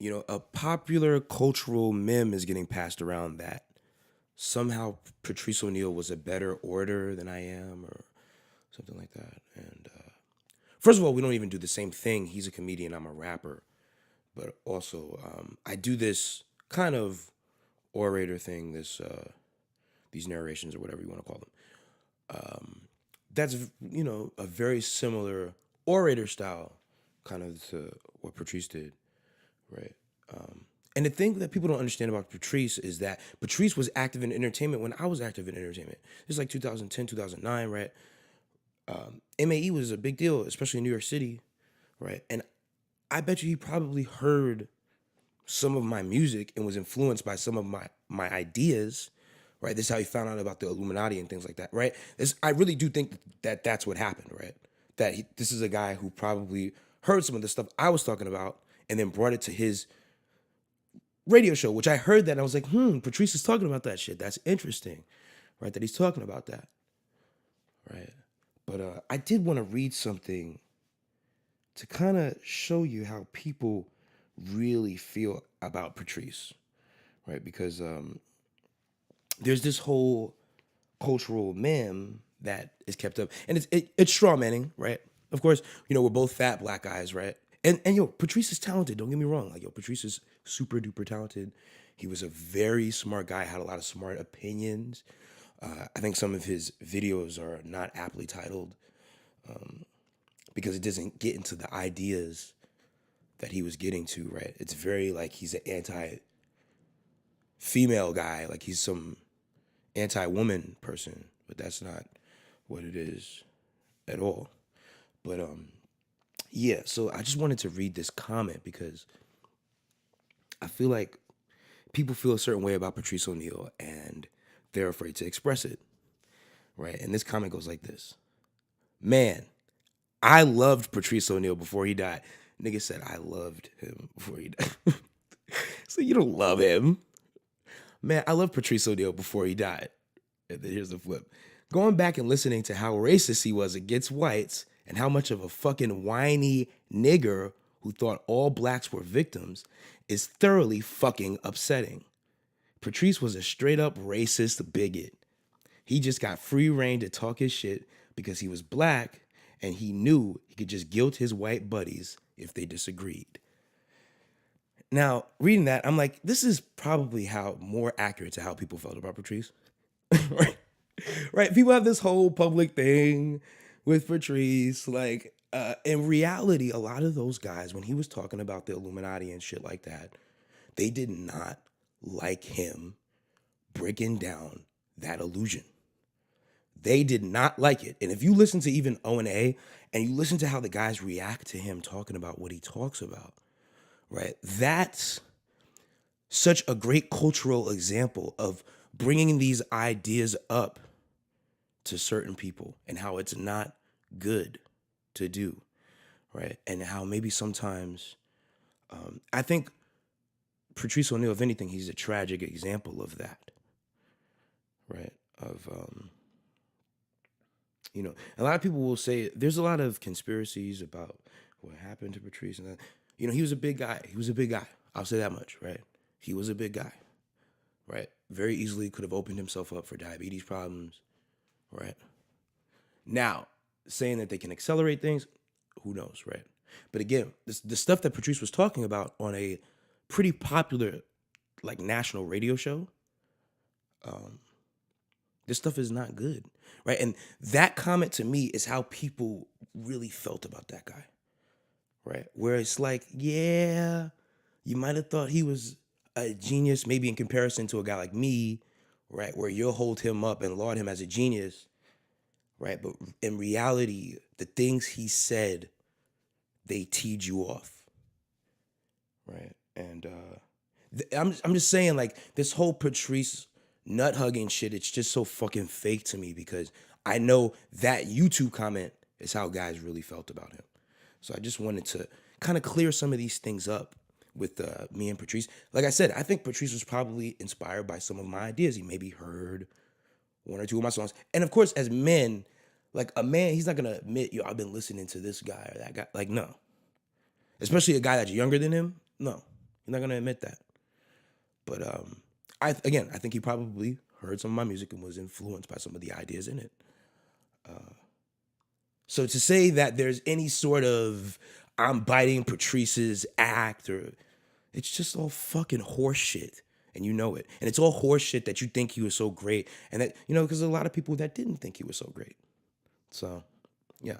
a popular cultural meme is getting passed around that somehow Patrice O'Neal was a better orator than I am, or something like that. And first of all, we don't even do the same thing. He's a comedian, I'm a rapper. But also, I do this kind of orator thing, these narrations or whatever you want to call them. That's a very similar orator style, kind of to what Patrice did, right? And the thing that people don't understand about Patrice is that Patrice was active in entertainment when I was active in entertainment. This is like 2010, 2009, right? MAE was a big deal, especially in New York City, right? And I bet you he probably heard some of my music and was influenced by some of my ideas, right? This is how he found out about the Illuminati and things like that, right? I really do think that that's what happened, right? This is a guy who probably heard some of the stuff I was talking about and then brought it to his radio show, which I heard that and I was like, Patrice is talking about that shit. That's interesting, right? That he's talking about that, right? But I did want to read something to kind of show you how people really feel about Patrice, right? Because there's this whole cultural meme that is kept up, and it's straw manning, right? Of course, we're both fat black guys, right? And Patrice is talented. Don't get me wrong. Like, Patrice is super duper talented. He was a very smart guy. Had a lot of smart opinions. I think some of his videos are not aptly titled because it doesn't get into the ideas that he was getting to, right? It's very like he's an anti-female guy, like he's some anti-woman person, but that's not what it is at all. But yeah, so I just wanted to read this comment because I feel like people feel a certain way about Patrice O'Neal and they're afraid to express it, right? And this comment goes like this. Man, I loved Patrice O'Neal before he died. Nigga said I loved him before he died. So you don't love him. Man, I love Patrice O'Neal before he died. And then here's the flip. Going back and listening to how racist he was against whites and how much of a fucking whiny nigger who thought all blacks were victims is thoroughly fucking upsetting. Patrice was a straight up racist bigot. He just got free reign to talk his shit because he was black and he knew he could just guilt his white buddies if they disagreed. Now, reading that, I'm like, this is probably more accurate to how people felt about Patrice. Right? Right? People have this whole public thing with Patrice. Like, in reality, a lot of those guys, when he was talking about the Illuminati and shit like that, they did not like him breaking down that illusion. They did not like it. And if you listen to even O&A and you listen to how the guys react to him talking about what he talks about, right? That's such a great cultural example of bringing these ideas up to certain people and how it's not good to do, right? And how maybe sometimes, I think Patrice O'Neal, if anything, he's a tragic example of that, right? Of, a lot of people will say there's a lot of conspiracies about what happened to Patrice and that. He was a big guy. He was a big guy. I'll say that much, right? He was a big guy, right? Very easily could have opened himself up for diabetes problems, right? Now, saying that they can accelerate things, who knows, right? But again, the stuff that Patrice was talking about on a pretty popular, like, national radio show, this stuff is not good, right? And that comment to me is how people really felt about that guy, right? Where it's like, yeah, you might have thought he was a genius, maybe in comparison to a guy like me, right? Where you'll hold him up and laud him as a genius, right? But in reality, the things he said, they teed you off, right? And I'm just saying, like, this whole Patrice nut hugging shit, it's just so fucking fake to me because I know that YouTube comment is how guys really felt about him. So I just wanted to kind of clear some of these things up with me and Patrice. Like I said, I think Patrice was probably inspired by some of my ideas. He maybe heard one or two of my songs. And of course, as men, like, a man, he's not going to admit, yo, I've been listening to this guy or that guy. Like, no. Especially a guy that's younger than him. No. He's You're not gonna admit that. But I think he probably heard some of my music and was influenced by some of the ideas in it. So to say that there's any sort of I'm biting Patrice's act, or it's just all fucking horse shit. And you know it. And it's all horse shit that you think he was so great. And that, because there's a lot of people that didn't think he was so great. So, yeah.